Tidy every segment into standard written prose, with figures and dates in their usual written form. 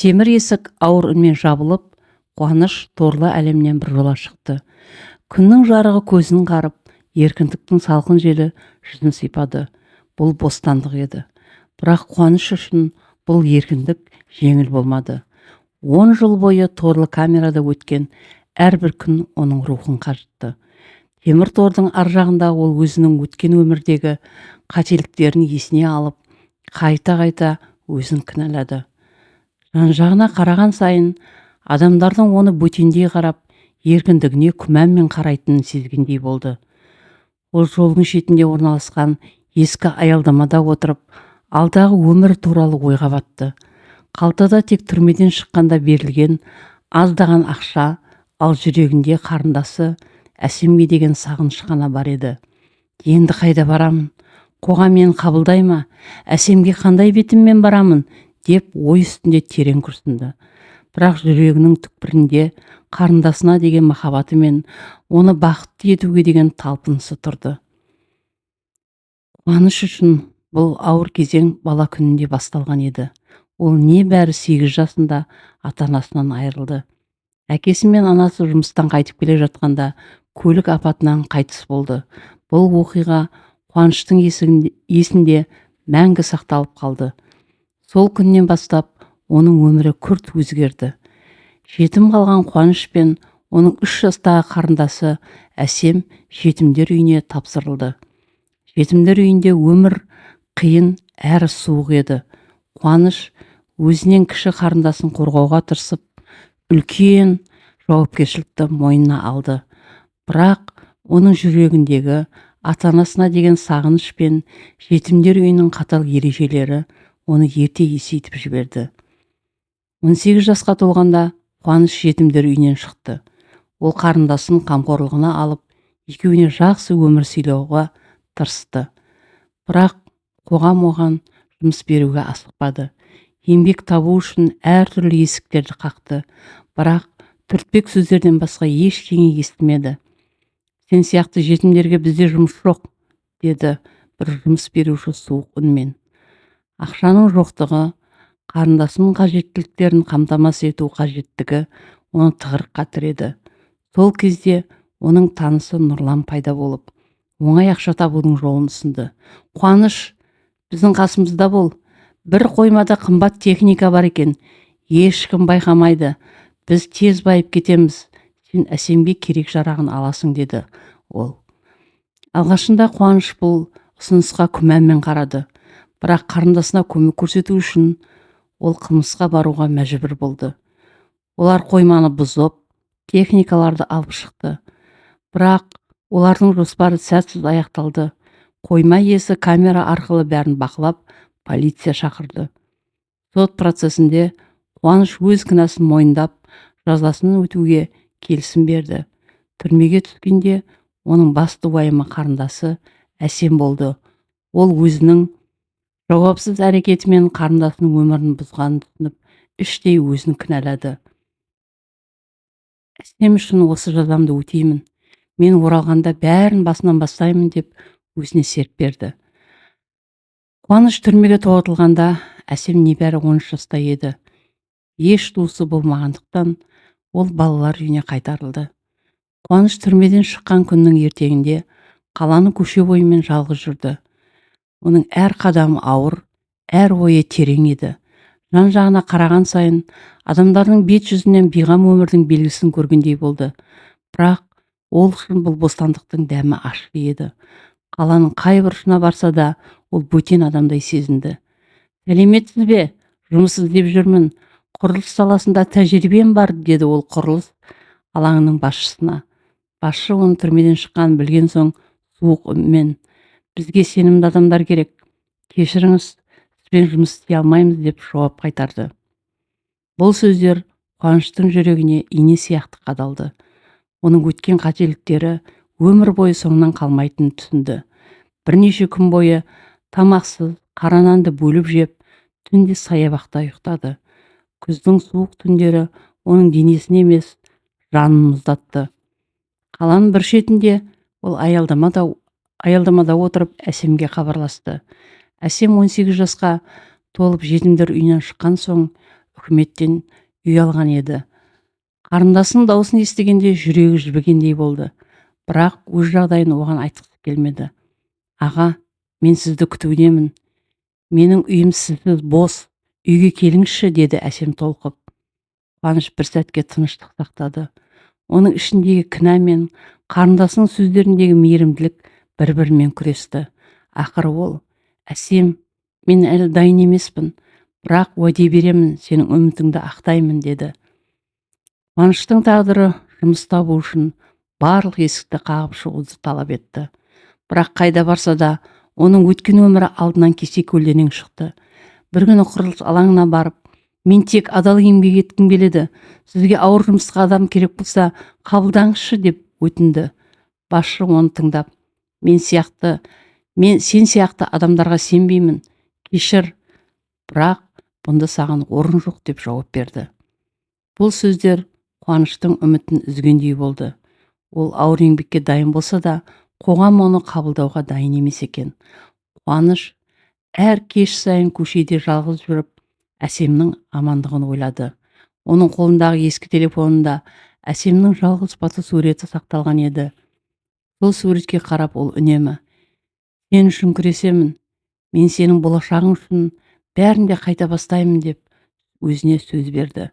Темір есік ауыр үнмен жабылып, қуаныш торлы әлемнен біржола шықты. Күннің жарығы көзін қарып, еркіндіктің салқын желі жүзін сипады. Бұл бостандық еді. Бірақ қуаныш үшін бұл еркіндік жеңіл болмады. 10 жыл бойы торлы камерада өткен әрбір күн оның рухын қажытты. Темір тордың ар жағында ол өзінің өткен өмірдегі қателіктерін есіне алып, қайта өзін кінәлады. Жан-жағына қараған сайын адамдардың оны бөтендей қарап, еркіндігіне күмәнмен қарайтынын сезгендей болды. Ол жолдың шетінде орналасқан ескі аялдамада отырып, алдағы өмір туралы ойға батты. Қалтада тек түрмеден шыққанда берілген аздаған ақша, ал жүрегінде қарындасы Әсемге деген сағыныш қана бар еді. Енді қайда барамын? Қоғам мені қабылдай ма? Әсемге қандай бетіммен барамын? Деп ой үстінде терең күрсінді. Бірақ жүрегінің түкпірінде қарындасына деген махаббаты мен оны бақытты етуге деген талпынысы тұрды. Қуаныш үшін бұл ауыр кезең бала күнінде басталған еді. Ол небәрі 8 жасында ата-анасынан айырылды. Әкесі мен анасы жұмыстан қайтып келе жатқанда көлік апатынан қайтыс болды. Бұл оқиға Қуаныштың есінде мәңгі сақталып қалды. Сол күннен бастап оның өмірі күрт өзгерді. Жетім қалған Қуаныш пен оның 3 жастағы қарындасы Әсем жетімдер үйіне тапсырылды. Жетімдер үйінде өмір қиын әрі суық еді. Қуаныш өзінен кіші қарындасын қорғауға тырысып, үлкен жауапкершілікті мойнына алды. Бірақ оның жүрегіндегі ата-анасына деген сағыныш пен жетімдер үйінің қатал ережелері оны ерте есейтіп жіберді. 18 жасқа толғанда Қуаныш жетімдер үйінен шықты. Ол қарындасын қамқорлығына алып, екеуіне жақсы өмір сыйлауға тырысты. Бірақ қоғам оған жұмыс беруге асықпады. Еңбек табу үшін әртүрлі есіктерді қақты. Бірақ түртпек сөздерден басқа ештеңе естімеді. Сен сияқты жетімдерге бізде жұмыс жоқ, деді бір жұмыс беруші суық үнмен. Ақшаның жоқтығы, қарындасының қажеттіліктерін қамтамасыз ету қажеттігі оны тығырыққа тіреді. Сол кезде оның танысы Нұрлан пайда болып, оңай ақша табудың жолын ұсынды. Қуаныш, біздің қасымызда бол. Бір қоймада қымбат техника бар екен. Ешкім байқамайды. Біз тез байып кетеміз. Сен Әсемге керек жарағын аласың, деді ол. Алғашында Қуаныш бұл ұсынысқа күмәнмен қарады. Бірақ қарындасына көмек көрсету үшін ол қылмысқа баруға мәжбүр болды. Олар қойманы бұзып, техникаларды алып шықты. Бірақ олардың жоспары сәтсіз аяқталды. Қойма иесі камера арқылы бәрін бақылап, полиция шақырды. Сот процесінде Қуаныш өз кінәсін мойындап, жазасын өтуге келісім берді. Түрмеге түскенде оның басты уайымы қарындасы Әсем болды. Ол өзінің жауапсыз әрекетімен қарындасының өмірін бұзғанын түсініп, іштей өзін кінәлады. Әсем үшін осы жазамды өтеймін. Мен оралғанда бәрін басынан бастаймын, деп өзіне серт берді. Қуаныш түрмеге тоғытылғанда Әсем небәрі 13 жаста еді. Еш туысы болмағандықтан ол балалар үйіне қайтарылды. Қуаныш түрмеден шыққан күннің ертеңінде қаланы көше бойымен жалғыз жүрді. Оның әр қадамы ауыр, әр ойы терең еді. Жан-жағына қараған сайын адамдардың бет жүзінен бейғам өмірдің белгісін көргендей болды. Бірақ ол үшін бұл бостандықтың дәмі ащы еді. Қаланың қай бұрышына барса да ол бөтен адамдай сезінді. Сәлеметсіз бе? Жұмыс іздеп жүрмін. Құрылыс саласында тәжірибем бар, деді ол құрылыс алаңының басшысына. Басшы оның түрмеден шыққанын білген соң суық үнмен: бізге сенімді адамдар керек. Кешіріңіз, сізбен жұмыс істей алмаймыз, деп жауап қайтарды. Бұл сөздер Қуаныштың жүрегіне ине сияқты қадалды. Оның өткен қателіктері өмір бойы соңынан қалмайтынын түсінді. Бірнеше күн бойы тамақсыз, қара нанды бөліп жеп, түнде саябақта ұйықтады. Күздің суық түндері оның денесін емес, жанын мұздатты. Қаланың бір шетінде ол аялдамада отырып Әсемге хабарласты. Әсем 18 жасқа толып жетімдер үйінен шыққан соң құрметтен үй алған еді. Қарындасының даусын естігенде жүрегі жібігендей болды. Бірақ өз жағдайын оған айтқысы келмеді. Аға, мен сізді күтудемін. Менің үйім сізсіз бос. Үйге келіңізші, деді әсем толқып. Қуаныш бір сәтке тыныштық сақтады. Оның ішіндегі кінә мен қарындасының сөздеріндегі мейірімділік бір-бірімен күресті. Ақыры ол: әсем, мен әлі дайын емеспін, бірақ уәде беремін, сенің үмітіңді ақтаймын, деді. Қуаныштың тағдыры жұмыс табу үшін барлық есікті қағып шығуды талап етті. Бірақ қайда барса да оның өткен өмірі алдынан кесе көлденең шықты. Бір күні құрылыс алаңына барып: мен тек адал еңбек еткім келеді, сізге ауыр жұмысқа адам керек болса қабылдаңызшы, деп өтінді. Басшы оны тыңдап: мен сен сияқты адамдарға сенбеймін, кешір, бірақ бұнда саған орын жоқ, деп жауап берді. Бұл сөздер Қуаныштың үмітін үзгендей болды. Ол ауыр еңбекке дайын болса да, қоғам оны қабылдауға дайын емес екен. Қуаныш әр кеш сайын көшеде жалғыз жүріп, әсемнің амандығын ойлады. Оның қолындағы ескі телефонында әсемнің жалғыз фотосуреті сақталған еді. Сол суретке қарап ол үнемі: сен үшін күресемін, мен сенің болашағың үшін бәрін де қайта бастаймын, деп өзіне сөз берді.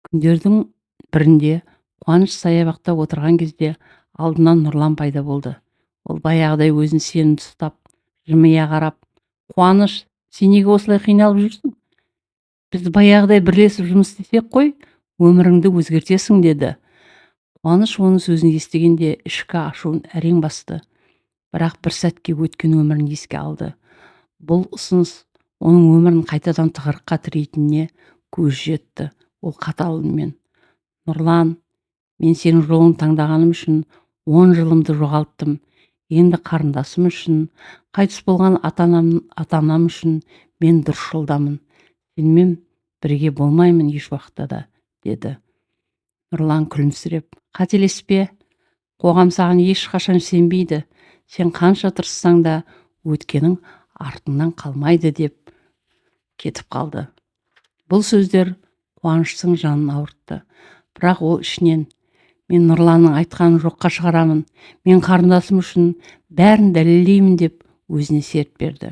Күндердің бірінде Қуаныш саябақта отырған кезде алдынан Нұрлан пайда болды. Ол баяғыдай өзін сенімді ұстап, жымия қарап: Қуаныш, сен неге осылай қиналып жүрсің? Біз баяғыдай бірлесіп жұмыс істесек қой, өміріңді өзгертесің, деді. Қуаныш оның сөзін естігенде ішкі ашуын әрең басты. Бірақ бір сәтке өткен өмірін еске алды. Бұл ұсыныс оның өмірін қайтадан тығырыққа тірейтініне көз жетті. Ол қатал үнмен: Нұрлан, мен сенің жолын таңдағаным үшін 10 жылымды жоғалттым. Енді қарындасым үшін, қайтыс болған ата-анам үшін мен дұрыс жолдамын. Сенімен бірге болмаймын еш уақытта да, деді. Нұрлан күлімсіреп: қателеспе, қоғам саған ешқашан сенбейді. Сен қанша тырыссаң да өткенің артыңнан қалмайды, деп кетіп қалды. Бұл сөздер Қуаныштың жанын ауыртты. Бірақ ол ішінен: мен Нұрланның айтқанын жоққа шығарамын, мен қарындасым үшін бәрін дәлелдеймін, деп өзіне серт берді.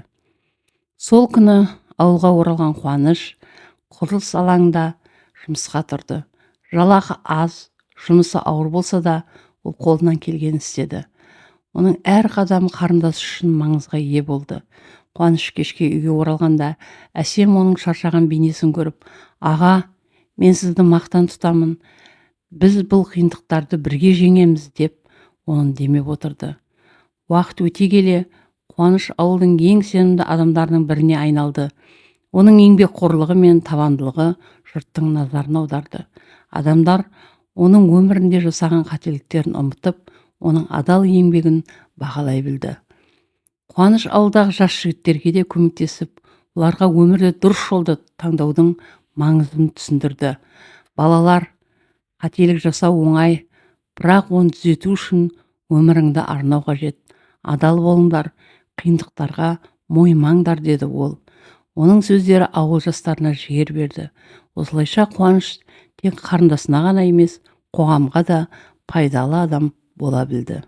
Сол күні ауылға оралған Қуаныш құрылыс алаңында жұмысқа тұрды. Жалақы аз, жұмысы ауыр болса да, ол қолынан келгенін істеді. Оның әр қадамы қарындасы үшін маңызға ие болды. Қуаныш кешке үйге оралғанда әсем оның шаршаған бейнесін көріп: аға, мен сізді мақтан тұтамын, біз бұл қиындықтарды бірге жеңеміз, деп оның демеп отырды. Уақыт өте келе Қуаныш ауылдың ең сенімді адамдарының біріне айналды. Оның еңбекқорлығы мен табандылығы жұрттың назарын аударды. Адамдар оның өмірінде жасаған қателіктерін ұмытып, оның адал еңбегін бағалай білді. Қуаныш ауылдағы жас жігіттерге де көмектесіп, оларға өмірде дұрыс жолды таңдаудың маңызын түсіндірді. Балалар, қателік жасау оңай, бірақ оны түзету үшін өміріңді арнау қажет. Адал болыңдар, қиындықтарға мойымаңдар, деді ол. Оның сөздері ауыл жастарына жігер берді. Осылайша Қуаныш тек қарындасына ғана емес, қоғамға да пайдалы адам бола білді.